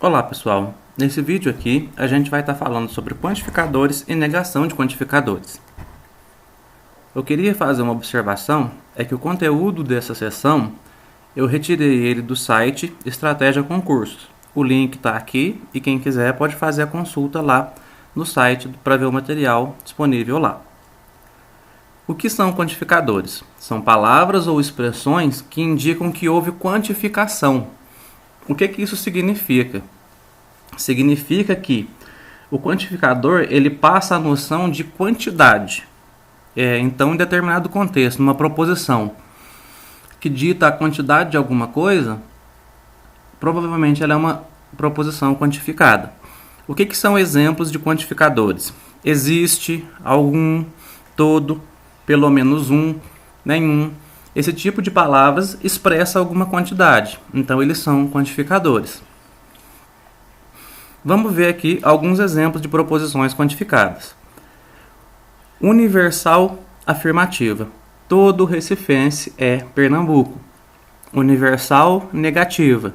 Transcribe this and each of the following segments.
Olá pessoal, nesse vídeo aqui a gente vai estar falando sobre quantificadores e negação de quantificadores. Eu queria fazer uma observação, é que o conteúdo dessa sessão eu retirei ele do site Estratégia Concursos. O link está aqui e quem quiser pode fazer a consulta lá no site para ver o material disponível lá. O que são quantificadores? São palavras ou expressões que indicam que houve quantificação. O que isso significa? Significa que o quantificador ele passa a noção de quantidade. Então, em determinado contexto, numa proposição que dita a quantidade de alguma coisa, provavelmente ela é uma proposição quantificada. O que são exemplos de quantificadores? Existe, algum, todo, pelo menos um, nenhum. Esse tipo de palavras expressa alguma quantidade, então eles são quantificadores. Vamos ver aqui alguns exemplos de proposições quantificadas. Universal afirmativa. Todo recifense é Pernambuco. Universal negativa.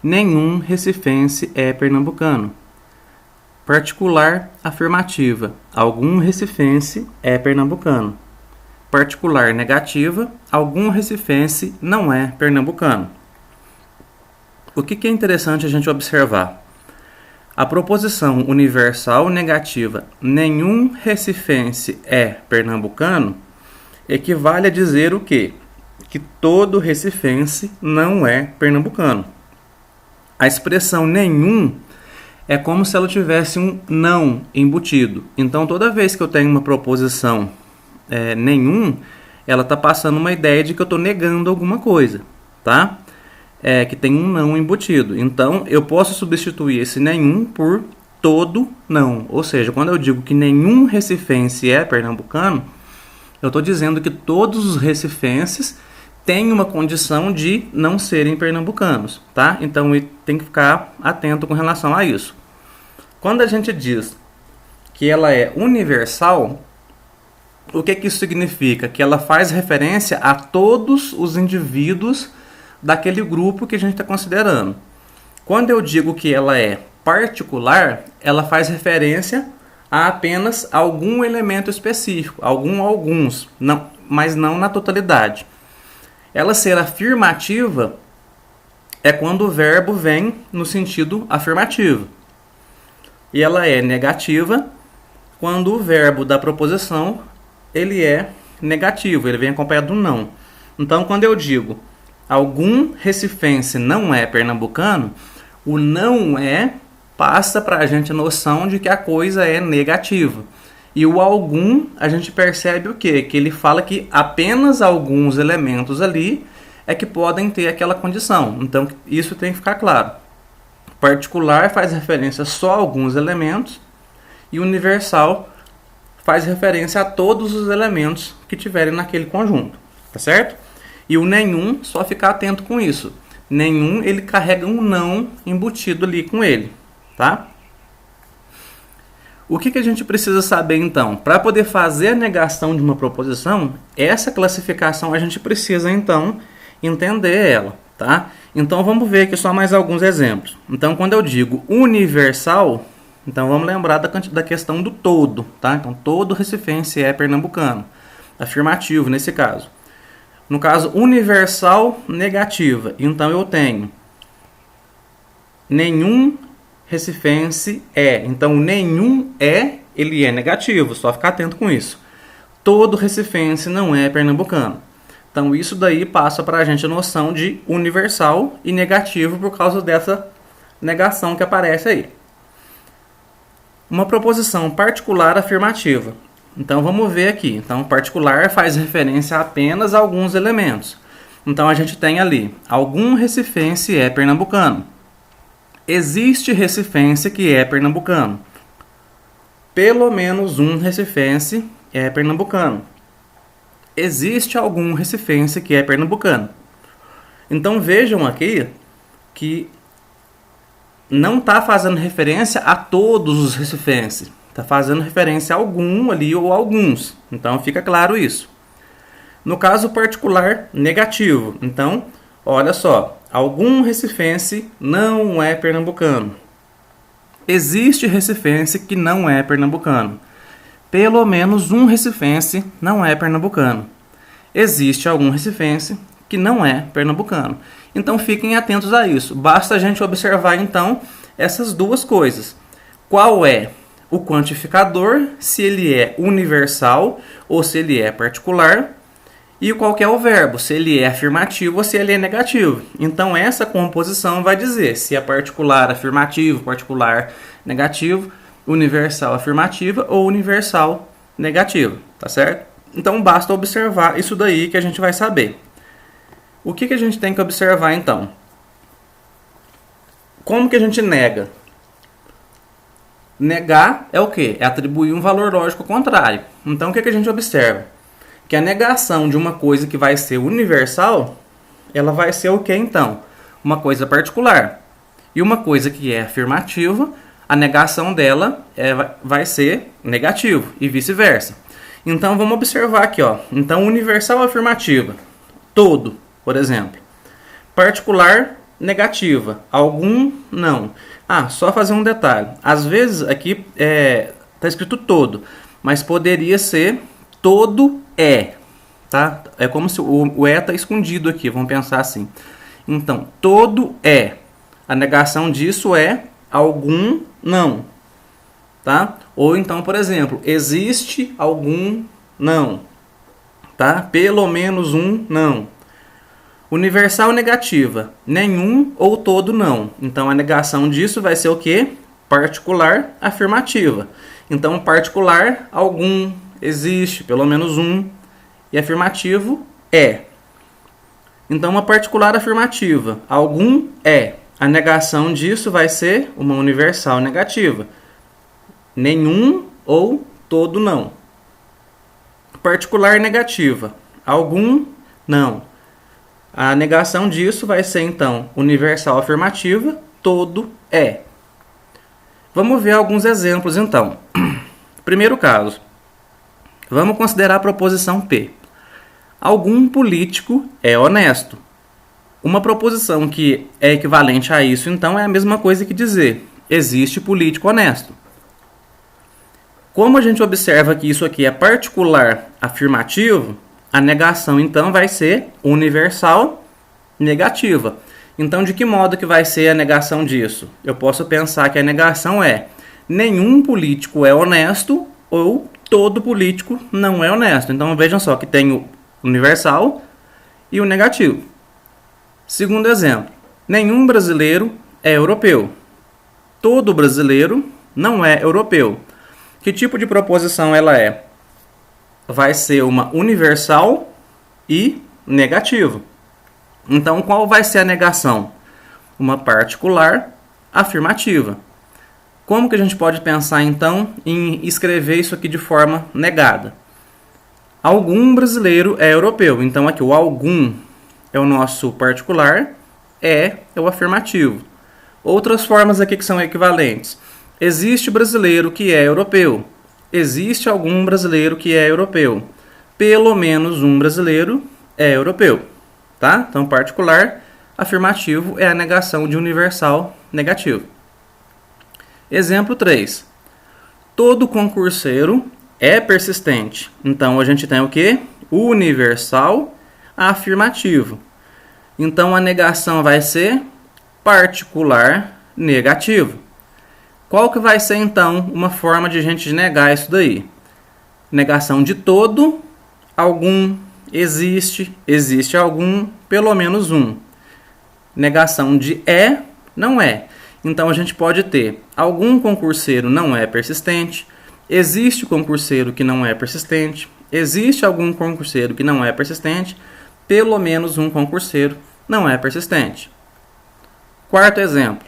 Nenhum recifense é pernambucano. Particular afirmativa. Algum recifense é pernambucano. Particular negativa. Algum recifense não é pernambucano. O que é interessante a gente observar? A proposição universal negativa nenhum recifense é pernambucano equivale a dizer o quê? Que todo recifense não é pernambucano. A expressão nenhum é como se ela tivesse um não embutido. Então, toda vez que eu tenho uma proposição nenhum, ela está passando uma ideia de que eu estou negando alguma coisa, tá? Que tem um não embutido. Então, eu posso substituir esse nenhum por todo não. Ou seja, quando eu digo que nenhum recifense é pernambucano, eu estou dizendo que todos os recifenses têm uma condição de não serem pernambucanos, tá? Então, tem que ficar atento com relação a isso. Quando a gente diz que ela é universal, o que isso significa? Que ela faz referência a todos os indivíduos daquele grupo que a gente está considerando. Quando eu digo que ela é particular, ela faz referência a apenas algum elemento específico, alguns, não, mas não na totalidade. Ela ser afirmativa é quando o verbo vem no sentido afirmativo. E ela é negativa quando o verbo da proposição ele é negativo, ele vem acompanhado do não. Então, quando eu digo algum recifense não é pernambucano, o não é passa para a gente a noção de que a coisa é negativa. E o algum, a gente percebe o quê? Que ele fala que apenas alguns elementos ali é que podem ter aquela condição. Então, isso tem que ficar claro. Particular faz referência só a alguns elementos e universal faz referência a todos os elementos que tiverem naquele conjunto, tá certo? E o nenhum, só ficar atento com isso. Nenhum, ele carrega um não embutido ali com ele, tá? O que a gente precisa saber então? Para poder fazer a negação de uma proposição, essa classificação a gente precisa então entender ela, tá? Então vamos ver aqui só mais alguns exemplos. Então quando eu digo universal, então vamos lembrar da questão do todo, tá? Então todo recifense é pernambucano. Afirmativo nesse caso. No caso, universal negativa. Então, eu tenho nenhum recifense é. Então, nenhum é, ele é negativo. Só ficar atento com isso. Todo recifense não é pernambucano. Então, isso daí passa para a gente a noção de universal e negativo por causa dessa negação que aparece aí. Uma proposição particular afirmativa. Então, vamos ver aqui. Então, particular faz referência a apenas a alguns elementos. Então, a gente tem ali, algum recifense é pernambucano. Existe recifense que é pernambucano. Pelo menos um recifense é pernambucano. Existe algum recifense que é pernambucano. Então, vejam aqui que não está fazendo referência a todos os recifenses. Está fazendo referência a algum ali ou alguns. Então, fica claro isso. No caso particular, negativo. Então, olha só. Algum recifense não é pernambucano. Existe recifense que não é pernambucano. Pelo menos um recifense não é pernambucano. Existe algum recifense que não é pernambucano. Então fiquem atentos a isso. Basta a gente observar então essas duas coisas. Qual é o quantificador, se ele é universal ou se ele é particular, e qual que é o verbo, se ele é afirmativo ou se ele é negativo. Então essa composição vai dizer se é particular afirmativo, particular negativo, universal afirmativa ou universal negativo, tá certo? Então basta observar isso daí que a gente vai saber. O que a gente tem que observar então? Como que a gente nega? Negar é o quê? É atribuir um valor lógico contrário. Então o que a gente observa? Que a negação de uma coisa que vai ser universal, ela vai ser o que então? Uma coisa particular. E uma coisa que é afirmativa, a negação dela vai ser negativo e vice-versa. Então vamos observar aqui, ó. Então universal afirmativa, todo, por exemplo. Particular negativa, algum não. Só fazer um detalhe. Às vezes aqui está escrito todo, mas poderia ser todo é, tá? É como se o é está escondido aqui, vamos pensar assim. Então, todo é. A negação disso é algum não, tá? Ou então, por exemplo, existe algum não, tá? Pelo menos um não. Universal negativa, nenhum ou todo não. Então, a negação disso vai ser o quê? Particular afirmativa. Então, particular, algum, existe, pelo menos um, e afirmativo é. Então, uma particular afirmativa, algum é. A negação disso vai ser uma universal negativa, nenhum ou todo não. Particular negativa, algum não. A negação disso vai ser, então, universal afirmativa, todo é. Vamos ver alguns exemplos, então. Primeiro caso. Vamos considerar a proposição P. Algum político é honesto. Uma proposição que é equivalente a isso, então, é a mesma coisa que dizer existe político honesto. Como a gente observa que isso aqui é particular afirmativo, a negação, então, vai ser universal negativa. Então, de que modo que vai ser a negação disso? Eu posso pensar que a negação é nenhum político é honesto ou todo político não é honesto. Então, vejam só que tem o universal e o negativo. Segundo exemplo, nenhum brasileiro é europeu. Todo brasileiro não é europeu. Que tipo de proposição ela é? Vai ser uma universal e negativo. Então, qual vai ser a negação? Uma particular afirmativa. Como que a gente pode pensar, então, em escrever isso aqui de forma negada? Algum brasileiro é europeu. Então, aqui o algum é o nosso particular, é o afirmativo. Outras formas aqui que são equivalentes. Existe brasileiro que é europeu. Existe algum brasileiro que é europeu. Pelo menos um brasileiro é europeu. Tá? Então, particular afirmativo é a negação de universal negativo. Exemplo 3. Todo concurseiro é persistente. Então, a gente tem o quê? Universal afirmativo. Então, a negação vai ser particular negativo. Qual que vai ser, então, uma forma de a gente negar isso daí? Negação de todo, algum, existe, existe algum, pelo menos um. Negação de é, não é. Então, a gente pode ter algum concurseiro não é persistente, existe concurseiro que não é persistente, existe algum concurseiro que não é persistente, pelo menos um concurseiro não é persistente. Quarto exemplo.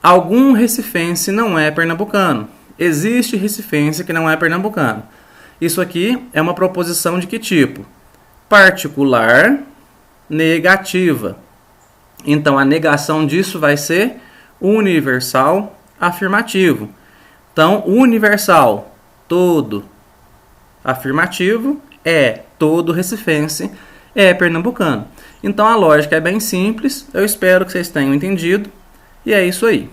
Algum recifense não é pernambucano. Existe recifense que não é pernambucano. Isso aqui é uma proposição de que tipo? Particular negativa. Então, a negação disso vai ser universal afirmativo. Então, universal, todo. Afirmativo, todo recifense é pernambucano. Então a lógica é bem simples, eu espero que vocês tenham entendido, e é isso aí.